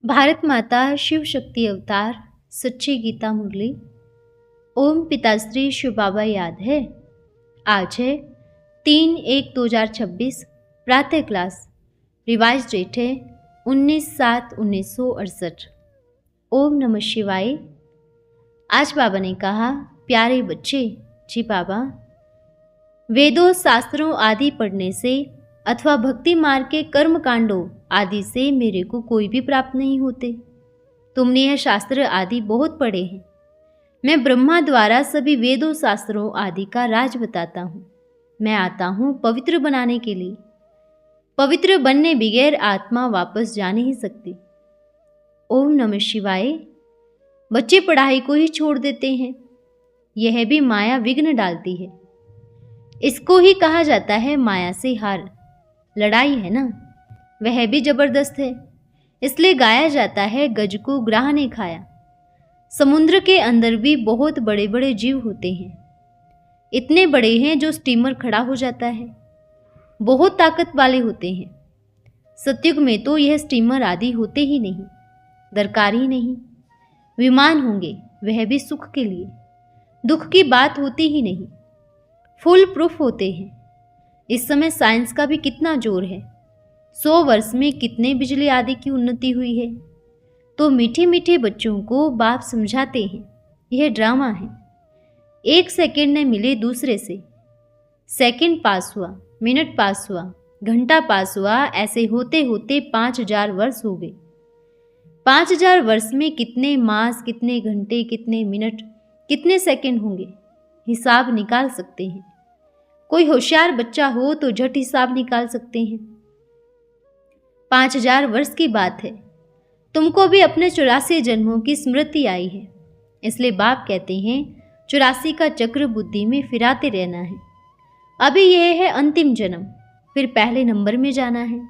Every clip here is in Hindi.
भारत माता शिव शक्ति अवतार सच्ची गीता मुरली। ओम पिताश्री शिव बाबा याद है। आज है 3/1/2026 प्रातः क्लास। रिवाइज डेट है 19/7/1968। ओम नमः शिवाय। आज बाबा ने कहा, प्यारे बच्चे, जी बाबा, वेदों शास्त्रों आदि पढ़ने से अथवा भक्ति मार्ग के कर्म कांडों आदि से मेरे को कोई भी प्राप्त नहीं होते। तुमने यह शास्त्र आदि बहुत पढ़े हैं। मैं ब्रह्मा द्वारा सभी वेदों शास्त्रों आदि का राज बताता हूँ। मैं आता हूँ पवित्र बनाने के लिए। पवित्र बनने बगैर आत्मा वापस जा नहीं सकती। ओम नमः शिवाय। बच्चे पढ़ाई को ही छोड़ देते हैं। यह भी माया विघ्न डालती है। इसको ही कहा जाता है माया से हार। लड़ाई है ना, वह भी जबरदस्त है। इसलिए गाया जाता है, गज को ग्राह ने खाया। समुद्र के अंदर भी बहुत बड़े बड़े जीव होते हैं। इतने बड़े हैं जो स्टीमर खड़ा हो जाता है। बहुत ताकत वाले होते हैं। सतयुग में तो यह स्टीमर आदि होते ही नहीं, दरकार ही नहीं। विमान होंगे, वह भी सुख के लिए। दुख की बात होती ही नहीं। फुल प्रूफ होते हैं। इस समय साइंस का भी कितना जोर है। 100 वर्ष में कितने बिजली आदि की उन्नति हुई है। तो मीठे मीठे बच्चों को बाप समझाते हैं, यह ड्रामा है। 1 सेकंड न मिले दूसरे से। सेकंड पास हुआ, मिनट पास हुआ, घंटा पास हुआ, ऐसे होते होते 5000 वर्ष हो गए। 5000 वर्ष में कितने मास, कितने घंटे, कितने मिनट, कितने सेकंड होंगे, हिसाब निकाल सकते हैं। कोई होशियार बच्चा हो तो झट हिसाब निकाल सकते हैं। 5000 वर्ष की बात है। तुमको भी अपने 84 जन्मों की स्मृति आई है। इसलिए बाप कहते हैं 84 का चक्र बुद्धि में फिराते रहना है। अभी यह है अंतिम जन्म, फिर पहले नंबर में जाना है।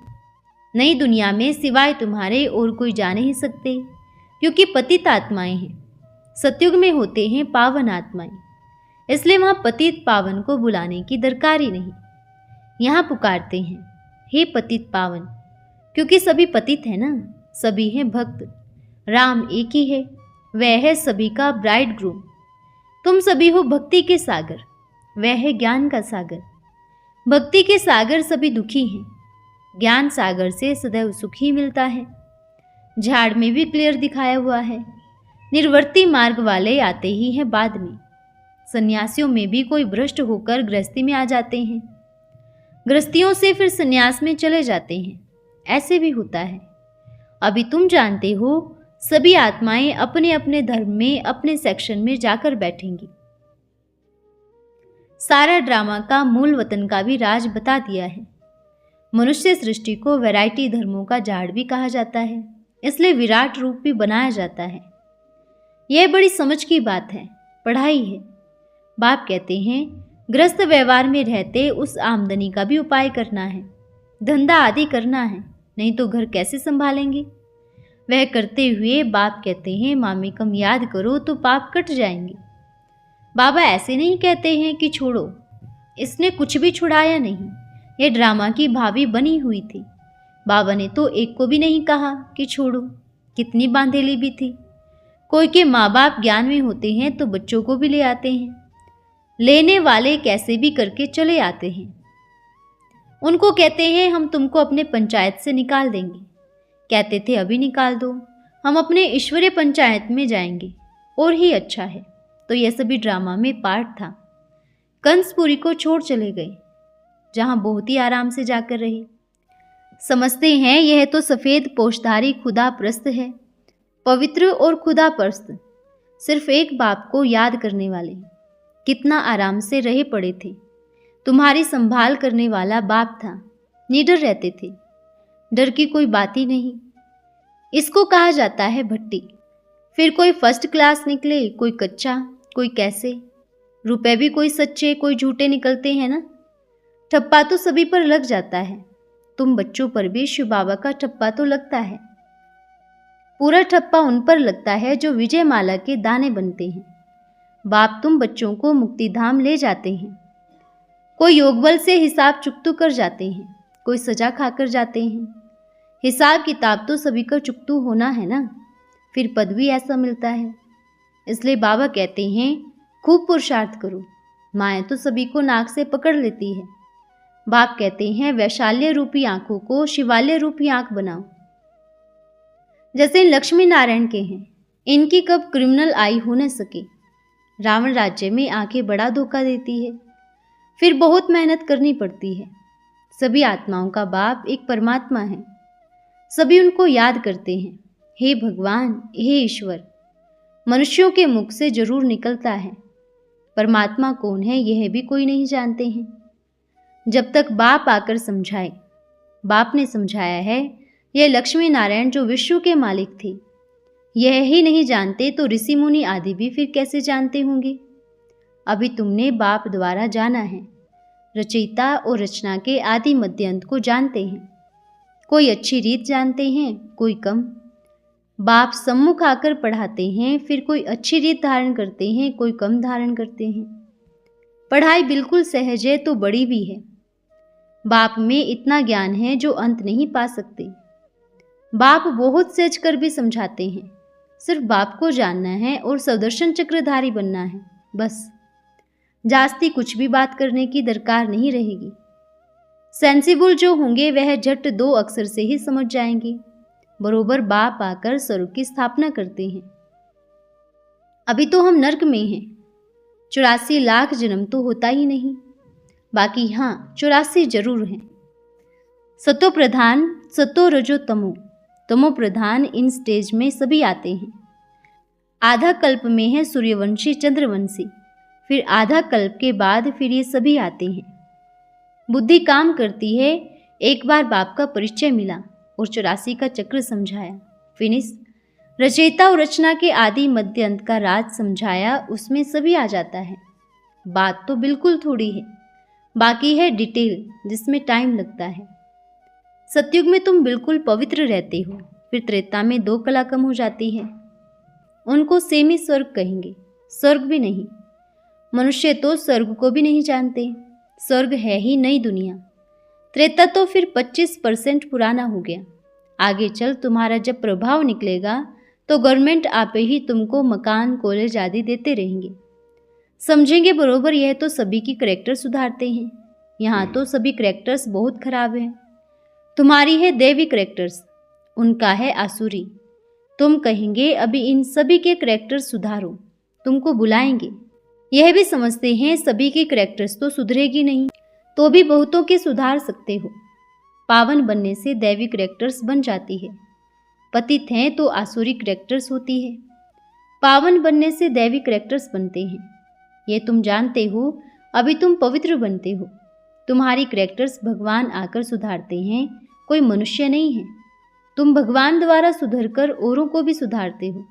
नई दुनिया में सिवाय तुम्हारे और कोई जा नहीं सकते, क्योंकि पतित आत्माएं हैं। सतयुग में होते हैं पावन आत्माएं। इसलिए वहां पतित पावन को बुलाने की दरकार ही नहीं। यहाँ पुकारते हैं, हे पतित पावन, क्योंकि सभी पतित है ना, सभी हैं भक्त। राम एक ही है, वह है सभी का ब्राइड ग्रूम। तुम सभी हो भक्ति के सागर, वह है ज्ञान का सागर। भक्ति के सागर सभी दुखी हैं। ज्ञान सागर से सदैव सुख ही मिलता है। झाड़ में भी क्लियर दिखाया हुआ है। निर्वर्ती मार्ग वाले आते ही हैं बाद में। सन्यासियों में भी कोई भ्रष्ट होकर गृहस्थी में आ जाते हैं, गृहस्थियों से फिर सन्यास में चले जाते हैं। ऐसे भी होता है। अभी तुम जानते हो, सभी आत्माएं अपने अपने धर्म में, अपने सेक्शन में जाकर बैठेंगी। सारा ड्रामा का मूल वतन का भी राज बता दिया है। मनुष्य सृष्टि को वैरायटी धर्मों का झाड़ भी कहा जाता है, इसलिए विराट रूप भी बनाया जाता है। यह बड़ी समझ की बात है, पढ़ाई है। बाप कहते हैं, गृहस्थ व्यवहार में रहते उस आमदनी का भी उपाय करना है, धंधा आदि करना है, नहीं तो घर कैसे संभालेंगे। वह करते हुए बाप कहते हैं, मामेकम याद करो तो पाप कट जाएंगे। बाबा ऐसे नहीं कहते हैं कि छोड़ो। इसने कुछ भी छुड़ाया नहीं। यह ड्रामा की भावी बनी हुई थी। बाबा ने तो एक को भी नहीं कहा कि छोड़ो। कितनी बांधेली भी थी। कोई के माँ बाप ज्ञान में होते हैं तो बच्चों को भी ले आते हैं। लेने वाले कैसे भी करके चले आते हैं। उनको कहते हैं, हम तुमको अपने पंचायत से निकाल देंगे। कहते थे, अभी निकाल दो, हम अपने ईश्वरीय पंचायत में जाएंगे और ही अच्छा है। तो यह सभी ड्रामा में पार्ट था। कंसपुरी को छोड़ चले गए, जहां बहुत ही आराम से जाकर रहे। समझते हैं यह तो सफ़ेद पोषधारी खुदा प्रस्त है, पवित्र और खुदा प्रस्त, सिर्फ एक बाप को याद करने वाले। कितना आराम से रहे पड़े थे। तुम्हारी संभाल करने वाला बाप था। निडर रहते थे, डर की कोई बात ही नहीं। इसको कहा जाता है भट्टी। फिर कोई फर्स्ट क्लास निकले, कोई कच्चा, कोई कैसे। रुपए भी कोई सच्चे, कोई झूठे निकलते हैं ना। ठप्पा तो सभी पर लग जाता है। तुम बच्चों पर भी शिव बाबा का ठप्पा तो लगता है। पूरा ठप्पा उन पर लगता है जो विजय माला के दाने बनते हैं। बाप तुम बच्चों को मुक्ति धाम ले जाते हैं। कोई योग बल से हिसाब चुकतू कर जाते हैं, कोई सजा खाकर जाते हैं। हिसाब किताब तो सभी का चुकतू होना है ना, फिर पद भी ऐसा मिलता है। इसलिए बाबा कहते हैं खूब पुरुषार्थ करो। माया तो सभी को नाक से पकड़ लेती है। बाप कहते हैं वैशाल्य रूपी आंखों को शिवालय रूपी आंख बनाओ। जैसे लक्ष्मी नारायण के हैं, इनकी कब क्रिमिनल आई हो न सके। रावण राज्य में आंखें बड़ा धोखा देती है, फिर बहुत मेहनत करनी पड़ती है। सभी आत्माओं का बाप एक परमात्मा है। सभी उनको याद करते हैं, हे भगवान, हे ईश्वर। मनुष्यों के मुख से जरूर निकलता है, परमात्मा कौन है यह भी कोई नहीं जानते हैं। जब तक बाप आकर समझाए। बाप ने समझाया है, यह लक्ष्मी नारायण जो विश्व के मालिक थे, यह ही नहीं जानते तो ऋषि मुनि आदि भी फिर कैसे जानते होंगे। अभी तुमने बाप द्वारा जाना है। रचयिता और रचना के आदि मध्य अंत को जानते हैं। कोई अच्छी रीत जानते हैं, कोई कम। बाप सम्मुख आकर पढ़ाते हैं, फिर कोई अच्छी रीत धारण करते हैं, कोई कम धारण करते हैं। पढ़ाई बिल्कुल सहज है तो बड़ी भी है। बाप में इतना ज्ञान है जो अंत नहीं पा सकते। बाप बहुत सहज कर भी समझाते हैं। सिर्फ बाप को जानना है और सुदर्शन चक्रधारी बनना है, बस। जास्ती कुछ भी बात करने की दरकार नहीं रहेगी। सेंसिबल जो होंगे वह झट 2 अक्षर से ही समझ जाएंगे। बरोबर बाप आकर स्वर्ग की स्थापना करते हैं। अभी तो हम नर्क में हैं। 84 लाख जन्म तो होता ही नहीं, बाकी हाँ 84 जरूर हैं। सतो प्रधान, सतो रजो तमो, तमो प्रधान इन स्टेज में सभी आते हैं। आधा कल्प में है सूर्यवंशी चंद्रवंशी, फिर आधा कल्प के बाद फिर ये सभी आते हैं। बुद्धि काम करती है। एक बार बाप का परिचय मिला और 84 का चक्र समझाया, फिनिश। रचयिता और रचना के आदि मध्य अंत का राज समझाया, उसमें सभी आ जाता है। बात तो बिल्कुल थोड़ी है, बाकी है डिटेल जिसमें टाइम लगता है। सतयुग में तुम बिल्कुल पवित्र रहते हो, फिर त्रेता में 2 कला कम हो जाती है। उनको सेमी स्वर्ग कहेंगे, स्वर्ग भी नहीं। मनुष्य तो स्वर्ग को भी नहीं जानते। स्वर्ग है ही नई दुनिया। त्रेता तो फिर 25% पुराना हो गया। आगे चल तुम्हारा जब प्रभाव निकलेगा तो गवर्नमेंट आपे ही तुमको मकान, कॉलेज आदि देते रहेंगे। समझेंगे बरोबर, यह तो सभी की करैक्टर सुधारते हैं। यहाँ तो सभी करैक्टर्स बहुत खराब हैं। तुम्हारी है देवी करैक्टर्स, उनका है आसुरी। तुम कहेंगे अभी इन सभी के करैक्टर सुधारो, तुमको बुलाएंगे। यह भी समझते हैं सभी की करैक्टर्स तो सुधरेगी नहीं, तो भी बहुतों के सुधार सकते हो। पावन बनने से दैवी करैक्टर्स बन जाती है। पतित हैं तो आसुरी करैक्टर्स होती है। पावन बनने से दैवी करैक्टर्स बनते हैं। ये तुम जानते हो। अभी तुम पवित्र बनते हो। तुम्हारी करैक्टर्स भगवान आकर सुधारते हैं, कोई मनुष्य नहीं है। तुम भगवान द्वारा सुधरकर औरों को भी सुधारते हो।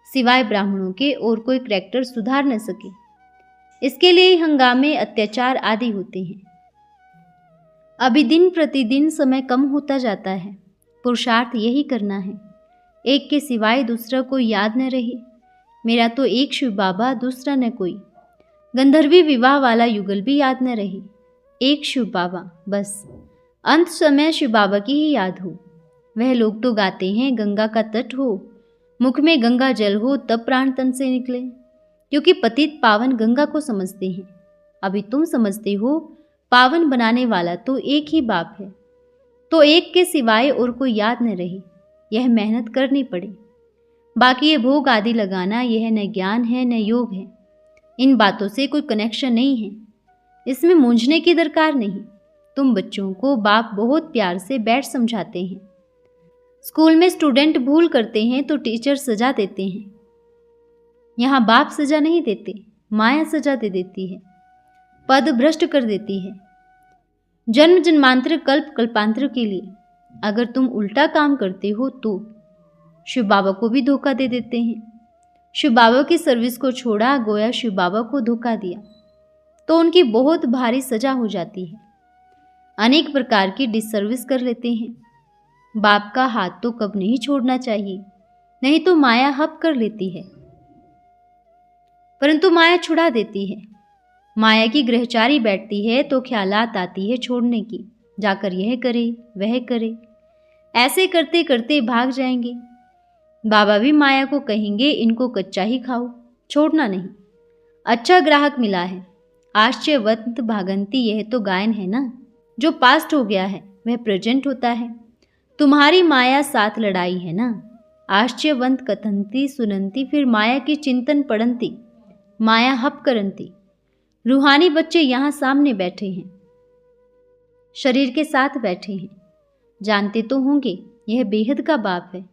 सिवाय ब्राह्मणों के और कोई करैक्टर सुधार न सके। इसके लिए हंगामे, अत्याचार आदि होते हैं। अभी दिन प्रतिदिन समय कम होता जाता है। पुरुषार्थ यही करना है। एक के सिवाय दूसरा कोई याद न रहे। मेरा तो एक शिव बाबा, दूसरा न कोई। गंधर्वी विवाह वाला युगल भी याद न रहे। एक शिव बाबा बस। अंत समय शिव बाबा की ही याद हो। वह लोग तो गाते हैं गंगा का तट हो, मुख में गंगा जल हो, तब प्राण तन से निकले, क्योंकि पतित पावन गंगा को समझते हैं। अभी तुम समझते हो पावन बनाने वाला तो एक ही बाप है, तो एक के सिवाय और कोई याद न रहे। यह मेहनत करनी पड़े। बाकी ये भोग आदि लगाना, यह न ज्ञान है न योग है। इन बातों से कोई कनेक्शन नहीं है। इसमें मूंझने की दरकार नहीं। तुम बच्चों को बाप बहुत प्यार से बैठ समझाते हैं। स्कूल में स्टूडेंट भूल करते हैं तो टीचर सजा देते हैं। यहाँ बाप सजा नहीं देते, माया सजा दे देती है, पद भ्रष्ट कर देती है। जन्म जन्मांतर कल्प कल्पांतर के लिए अगर तुम उल्टा काम करते हो तो शिव बाबा को भी धोखा दे देते हैं। शिव बाबा की सर्विस को छोड़ा, गोया शिव बाबा को धोखा दिया, तो उनकी बहुत भारी सजा हो जाती है। अनेक प्रकार की डिसर्विस कर लेते हैं। बाप का हाथ तो कब नहीं छोड़ना चाहिए, नहीं तो माया हप कर लेती है। परंतु माया छुड़ा देती है। माया की ग्रहचारी बैठती है तो ख्यालात आती है छोड़ने की, जाकर यह करे वह करे। ऐसे करते करते भाग जाएंगे। बाबा भी माया को कहेंगे, इनको कच्चा ही खाओ, छोड़ना नहीं। अच्छा ग्राहक मिला है। आश्चर्यवंत भागंती, यह तो गायन है ना। जो पास्ट हो गया है वह प्रेजेंट होता है। तुम्हारी माया साथ लड़ाई है ना। आश्चर्यवंत कथनती सुनंती, फिर माया की चिंतन पड़ंती, माया हप करंती। रूहानी बच्चे यहाँ सामने बैठे हैं, शरीर के साथ बैठे हैं। जानते तो होंगे यह बेहद का बाप है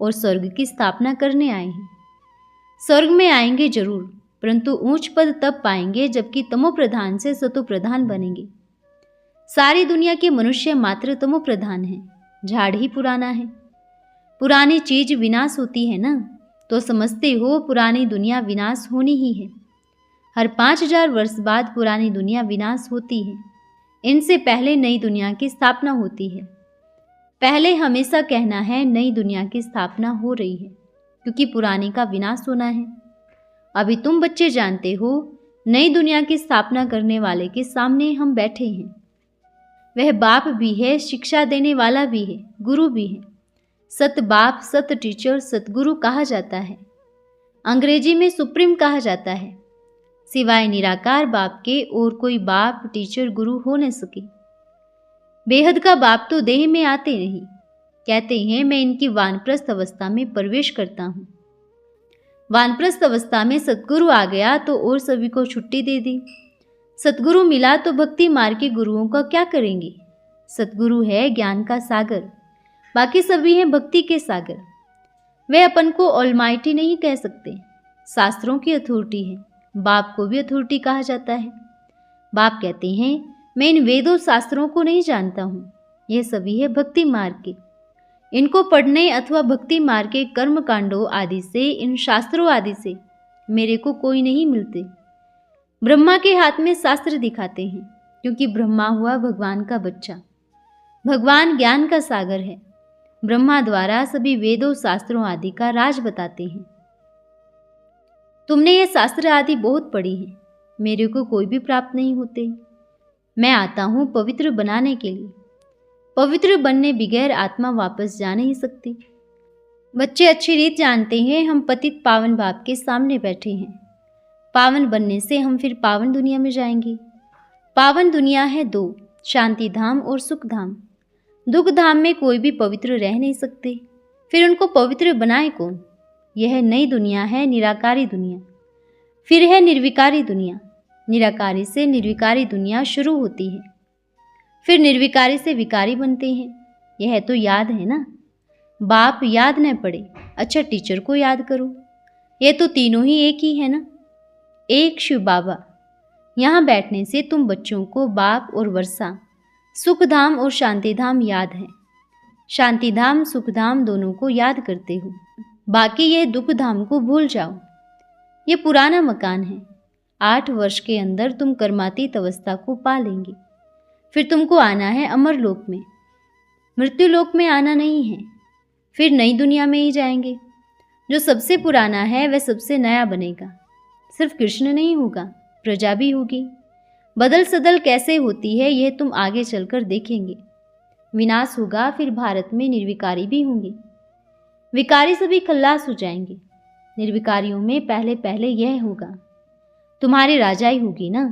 और स्वर्ग की स्थापना करने आए हैं। स्वर्ग में आएंगे जरूर, परंतु ऊंच पद तब पाएंगे जबकि तमो प्रधान से सतो प्रधान बनेंगे। सारी दुनिया के मनुष्य मात्र तमो प्रधान हैं। झाड़ ही पुराना है। पुरानी चीज विनाश होती है ना, तो समझते हो पुरानी दुनिया विनाश होनी ही है। हर 5000 वर्ष बाद पुरानी दुनिया विनाश होती है। इनसे पहले नई दुनिया की स्थापना होती है। पहले हमेशा कहना है नई दुनिया की स्थापना हो रही है, क्योंकि पुरानी का विनाश होना है। अभी तुम बच्चे जानते हो नई दुनिया की स्थापना करने वाले के सामने हम बैठे हैं। वह बाप भी है, शिक्षा देने वाला भी है, गुरु भी है। सत बाप, सत टीचर, सतगुरु कहा जाता है। अंग्रेजी में सुप्रीम कहा जाता है। सिवाय निराकार बाप के और कोई बाप, टीचर, गुरु हो न सके। बेहद का बाप तो देह में आते नहीं। कहते हैं मैं इनकी वानप्रस्थ अवस्था में प्रवेश करता हूँ। वानप्रस्थ अवस्था में सतगुरु आ गया तो और सभी को छुट्टी दे दी। सतगुरु मिला तो भक्ति मार्ग के गुरुओं का क्या करेंगे। सतगुरु है ज्ञान का सागर, बाकी सभी हैं भक्ति के सागर। वे अपन को ऑलमाइटी नहीं कह सकते। शास्त्रों की अथॉरिटी है। बाप को भी अथॉरिटी कहा जाता है। बाप कहते हैं मैं इन वेदों शास्त्रों को नहीं जानता हूँ। यह सभी है भक्ति मार्ग के। इनको पढ़ने अथवा भक्ति मार्ग के कर्म कांडों आदि से, इन शास्त्रों आदि से मेरे को कोई नहीं मिलते। ब्रह्मा के हाथ में शास्त्र दिखाते हैं, क्योंकि ब्रह्मा हुआ भगवान का बच्चा। भगवान ज्ञान का सागर है। ब्रह्मा द्वारा सभी वेदों शास्त्रों आदि का राज बताते हैं। तुमने ये शास्त्र आदि बहुत पढ़ी है, मेरे को कोई भी प्राप्त नहीं होते। मैं आता हूँ पवित्र बनाने के लिए। पवित्र बनने बगैर आत्मा वापस जा नहीं सकती। बच्चे अच्छी रीत जानते हैं हम पतित पावन बाप के सामने बैठे हैं। पावन बनने से हम फिर पावन दुनिया में जाएंगे। पावन दुनिया है दो, शांति धाम और सुख धाम। दुख धाम में कोई भी पवित्र रह नहीं सकते, फिर उनको पवित्र बनाए कौन। यह नई दुनिया है, निराकारी दुनिया। फिर है निर्विकारी दुनिया। निराकारी से निर्विकारी दुनिया शुरू होती है, फिर निर्विकारी से विकारी बनते हैं। यह तो याद है ना। बाप याद न पड़े, अच्छा टीचर को याद करो। ये तो तीनों ही एक ही है ना। एक शिव बाबा। यहाँ बैठने से तुम बच्चों को बाप और वर्षा, सुख धाम और शांति धाम याद है। शांति धाम सुख धाम दोनों को याद करते हो। बाकी यह दुख धाम को भूल जाओ। ये पुराना मकान है। 8 वर्ष के अंदर तुम कर्मातीत अवस्था को पा लेंगे। फिर तुमको आना है अमर लोक में। मृत्यु लोक में आना नहीं है। फिर नई दुनिया में ही जाएंगे। जो सबसे पुराना है वह सबसे नया बनेगा। सिर्फ कृष्ण नहीं होगा, प्रजा भी होगी। बदल सदल कैसे होती है यह तुम आगे चलकर देखेंगे। विनाश होगा, फिर भारत में निर्विकारी भी होंगे। विकारी सभी खल्लास हो जाएंगे। निर्विकारियों में पहले पहले यह होगा, तुम्हारी राजाई होगी ना,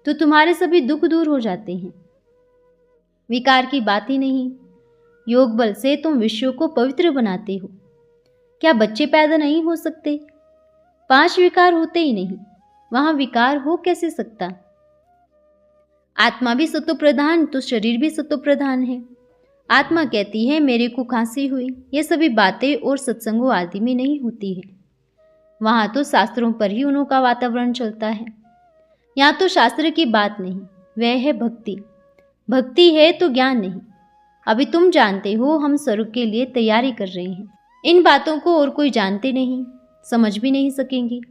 तो तुम्हारे सभी दुख दूर हो जाते हैं। विकार की बात ही नहीं। योग बल से तुम विश्व को पवित्र बनाते हो। क्या बच्चे पैदा नहीं हो सकते? 5 विकार होते ही नहीं, वहां विकार हो कैसे सकता? आत्मा भी सत्व प्रधान तो शरीर भी सत्व प्रधान है। आत्मा कहती है मेरे को खांसी हुई। ये सभी बातें और सत्संगों आदि में नहीं होती है। वहां तो शास्त्रों पर ही उन्हों का वातावरण चलता है। यहाँ तो शास्त्र की बात नहीं, वह है भक्ति। भक्ति है तो ज्ञान नहीं। अभी तुम जानते हो हम स्वर्ग के लिए तैयारी कर रहे हैं। इन बातों को और कोई जानते नहीं, समझ भी नहीं सकेंगे।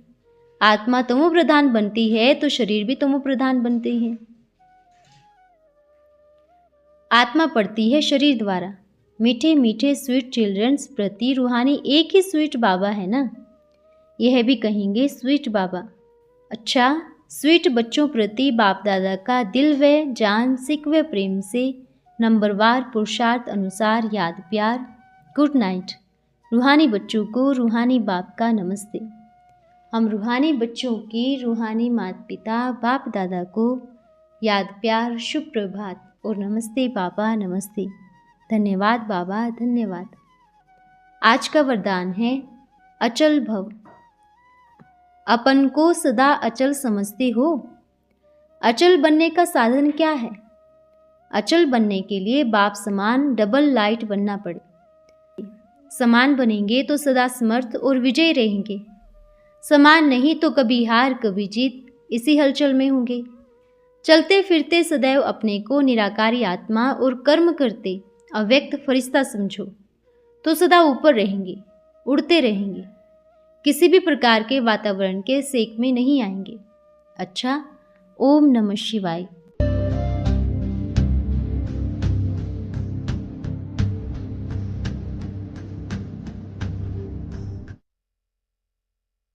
आत्मा तमो प्रधान बनती है तो शरीर भी तमो प्रधान बनते हैं। आत्मा पढ़ती है शरीर द्वारा। मीठे मीठे स्वीट चिल्ड्रंस प्रति रूहानी एक ही स्वीट बाबा है ना। यह भी कहेंगे स्वीट बाबा। अच्छा, स्वीट बच्चों प्रति बाप दादा का दिल व जान सिक व प्रेम से नंबरवार पुरुषार्थ अनुसार याद प्यार। Good night. रूहानी बच्चों को रूहानी बाप का नमस्ते। हम रूहानी बच्चों की रूहानी माता पिता बाप दादा को याद प्यार, शुभ प्रभात और नमस्ते बाबा नमस्ते। धन्यवाद बाबा धन्यवाद। आज का वरदान है अचल भव। अपन को सदा अचल समझते हो। अचल बनने का साधन क्या है? अचल बनने के लिए बाप समान डबल लाइट बनना पड़े। समान बनेंगे तो सदा समर्थ और विजयी रहेंगे। समान नहीं तो कभी हार कभी जीत इसी हलचल में होंगे। चलते फिरते सदैव अपने को निराकारी आत्मा और कर्म करते अव्यक्त फरिश्ता समझो तो सदा ऊपर रहेंगे, उड़ते रहेंगे, किसी भी प्रकार के वातावरण के सेक में नहीं आएंगे। अच्छा, ओम नमः शिवाय।